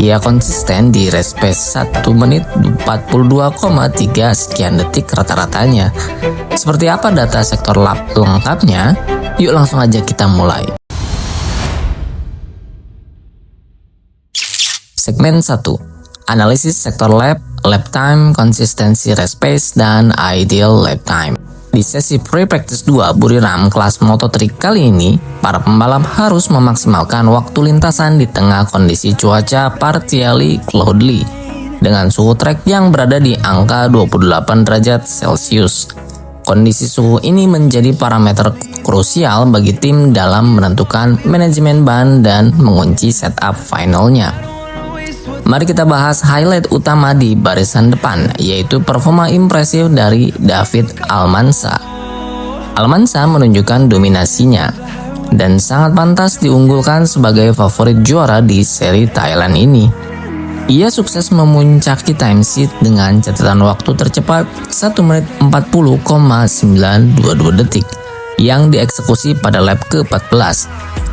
Ia konsisten di race pace 1 menit 42,3 sekian detik rata-ratanya. Seperti apa data sektor lap lengkapnya? Yuk langsung aja kita mulai. Segmen 1. Analisis sektor lap time, konsistensi race pace, dan ideal lap time. Di sesi pre-practice 2 Buriram kelas Moto3 kali ini, para pembalap harus memaksimalkan waktu lintasan di tengah kondisi cuaca partially cloudy dengan suhu trek yang berada di angka 28 derajat Celcius. Kondisi suhu ini menjadi parameter krusial bagi tim dalam menentukan manajemen ban dan mengunci setup finalnya. Mari kita bahas highlight utama di barisan depan, yaitu performa impresif dari David Almanza. Almanza menunjukkan dominasinya dan sangat pantas diunggulkan sebagai favorit juara di seri Thailand ini. Ia sukses memuncaki timesheet dengan catatan waktu tercepat 1 menit 40,922 detik yang dieksekusi pada lap ke-14.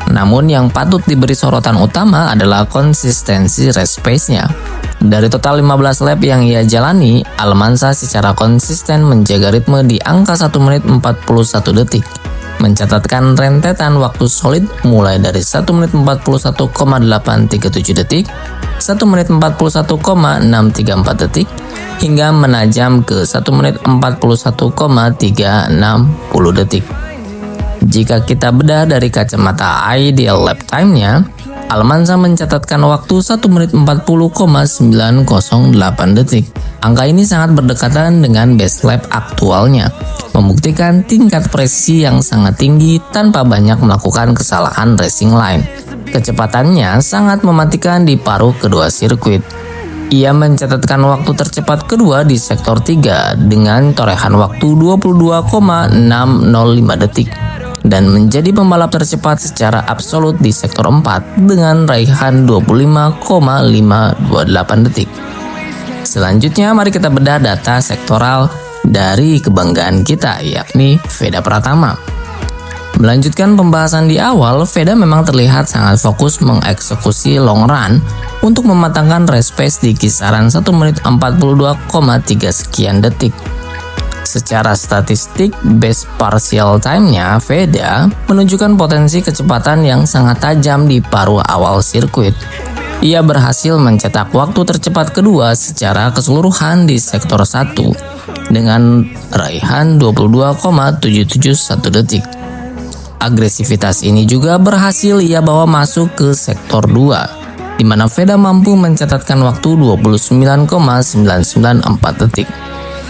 Namun yang patut diberi sorotan utama adalah konsistensi race pace-nya. Dari total 15 lap yang ia jalani, Almanza secara konsisten menjaga ritme di angka 1 menit 41 detik, mencatatkan rentetan waktu solid mulai dari 1 menit 41,837 detik, 1 menit 41,634 detik, hingga menajam ke 1 menit 41,360 detik. Jika kita bedah dari kacamata ideal lap time-nya, Almanza mencatatkan waktu 1 menit 40,908 detik. Angka ini sangat berdekatan dengan best lap aktualnya, membuktikan tingkat presisi yang sangat tinggi tanpa banyak melakukan kesalahan racing line. Kecepatannya sangat mematikan di paruh kedua sirkuit. Ia mencatatkan waktu tercepat kedua di sektor 3 dengan torehan waktu 22,605 detik. Dan menjadi pembalap tercepat secara absolut di sektor 4 dengan raihan 25,528 detik. Selanjutnya mari kita bedah data sektoral dari kebanggaan kita, yakni Veda Pratama. Melanjutkan pembahasan di awal, Veda memang terlihat sangat fokus mengeksekusi long run untuk mematangkan race pace di kisaran 1 menit 42,3 sekian detik. Secara statistik, best partial time-nya Veda menunjukkan potensi kecepatan yang sangat tajam di paruh awal sirkuit. Ia berhasil mencetak waktu tercepat kedua secara keseluruhan di sektor 1 dengan raihan 22,771 detik. Agresivitas ini juga berhasil ia bawa masuk ke sektor 2, di mana Veda mampu mencatatkan waktu 29,994 detik.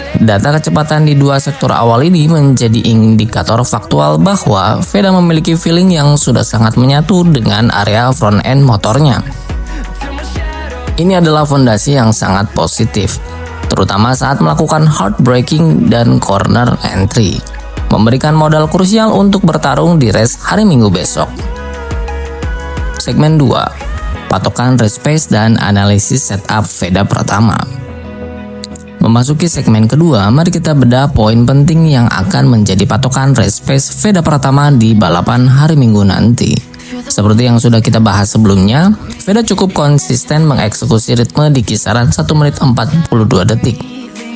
Data kecepatan di dua sektor awal ini menjadi indikator faktual bahwa Veda memiliki feeling yang sudah sangat menyatu dengan area front end motornya. Ini adalah fondasi yang sangat positif, terutama saat melakukan hard braking dan corner entry, memberikan modal krusial untuk bertarung di race hari Minggu besok. Segmen 2, patokan race pace dan analisis setup Veda Pratama. Memasuki segmen kedua, mari kita bedah poin penting yang akan menjadi patokan race pace Veda Pratama di balapan hari Minggu nanti. Seperti yang sudah kita bahas sebelumnya, Veda cukup konsisten mengeksekusi ritme di kisaran 1 menit 42 detik.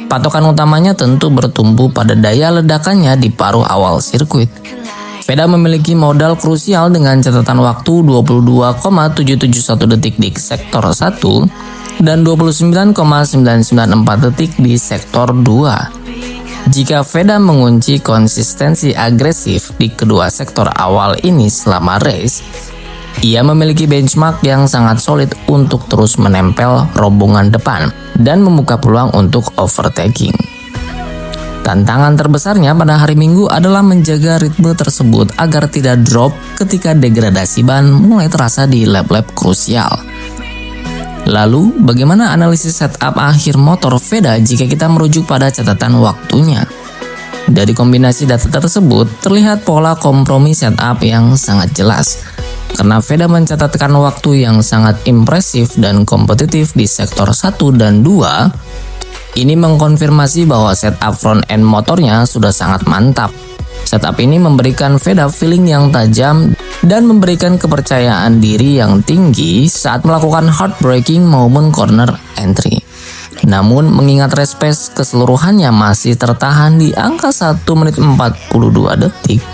Patokan utamanya tentu bertumpu pada daya ledakannya di paruh awal sirkuit. Veda memiliki modal krusial dengan catatan waktu 22,771 detik di sektor 1 dan 29,994 detik di sektor 2. Jika Veda mengunci konsistensi agresif di kedua sektor awal ini selama race, ia memiliki benchmark yang sangat solid untuk terus menempel rombongan depan dan membuka peluang untuk overtaking. Tantangan terbesarnya pada hari Minggu adalah menjaga ritme tersebut agar tidak drop ketika degradasi ban mulai terasa di lap-lap krusial. Lalu, bagaimana analisis setup akhir motor Veda jika kita merujuk pada catatan waktunya? Dari kombinasi data tersebut, terlihat pola kompromi setup yang sangat jelas. Karena Veda mencatatkan waktu yang sangat impresif dan kompetitif di sektor 1 dan 2, ini mengkonfirmasi bahwa setup front end motornya sudah sangat mantap. Setup ini memberikan Veda feeling yang tajam dan memberikan kepercayaan diri yang tinggi saat melakukan heartbreaking moment corner entry. Namun mengingat race pace keseluruhannya masih tertahan di angka 1 menit 42 detik,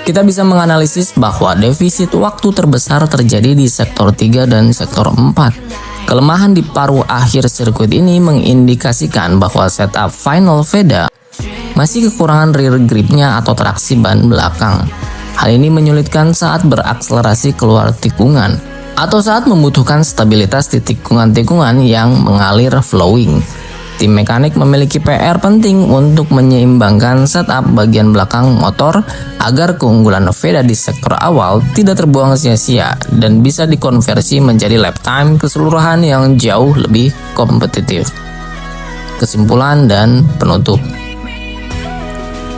kita bisa menganalisis bahwa defisit waktu terbesar terjadi di sektor 3 dan sektor 4. Kelemahan di paruh akhir sirkuit ini mengindikasikan bahwa setup final Veda masih kekurangan rear gripnya atau traksi ban belakang. Hal ini menyulitkan saat berakselerasi keluar tikungan atau saat membutuhkan stabilitas di tikungan-tikungan yang mengalir flowing. Tim mekanik memiliki PR penting untuk menyeimbangkan setup bagian belakang motor agar keunggulan Veda di sektor awal tidak terbuang sia-sia dan bisa dikonversi menjadi lap time keseluruhan yang jauh lebih kompetitif. Kesimpulan dan penutup.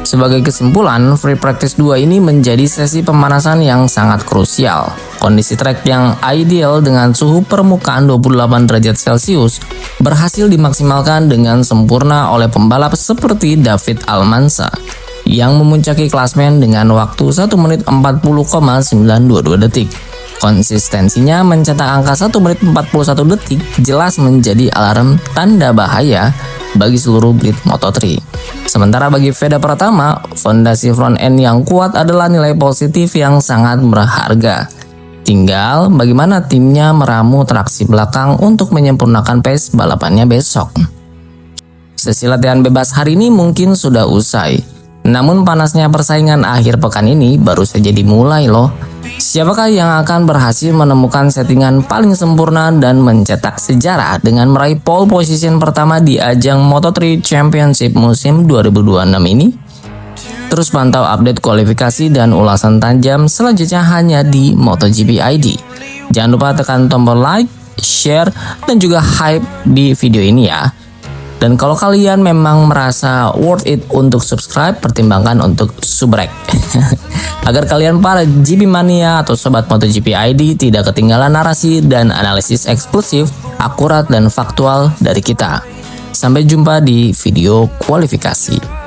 Sebagai kesimpulan, Free Practice 2 ini menjadi sesi pemanasan yang sangat krusial. Kondisi trek yang ideal dengan suhu permukaan 28 derajat Celcius berhasil dimaksimalkan dengan sempurna oleh pembalap seperti David Almanza yang memuncaki klasmen dengan waktu 1 menit 40,922 detik. Konsistensinya mencetak angka 1 menit 41 detik jelas menjadi alarm tanda bahaya bagi seluruh grid Moto3. Sementara bagi Veda Pratama, fondasi front end yang kuat adalah nilai positif yang sangat berharga. Tinggal bagaimana timnya meramu traksi belakang untuk menyempurnakan pace balapannya besok. Sesi latihan bebas hari ini mungkin sudah usai, namun panasnya persaingan akhir pekan ini baru saja dimulai loh. Siapakah yang akan berhasil menemukan settingan paling sempurna dan mencetak sejarah dengan meraih pole position pertama di ajang Moto3 Championship musim 2026 ini? Terus pantau update kualifikasi dan ulasan tajam selanjutnya hanya di MotoGP ID. Jangan lupa tekan tombol like, share, dan juga hype di video ini ya. Dan kalau kalian memang merasa worth it untuk subscribe, pertimbangkan untuk subrek. Agar kalian para GP Mania atau Sobat MotoGP ID tidak ketinggalan narasi dan analisis eksklusif, akurat dan faktual dari kita. Sampai jumpa di video kualifikasi.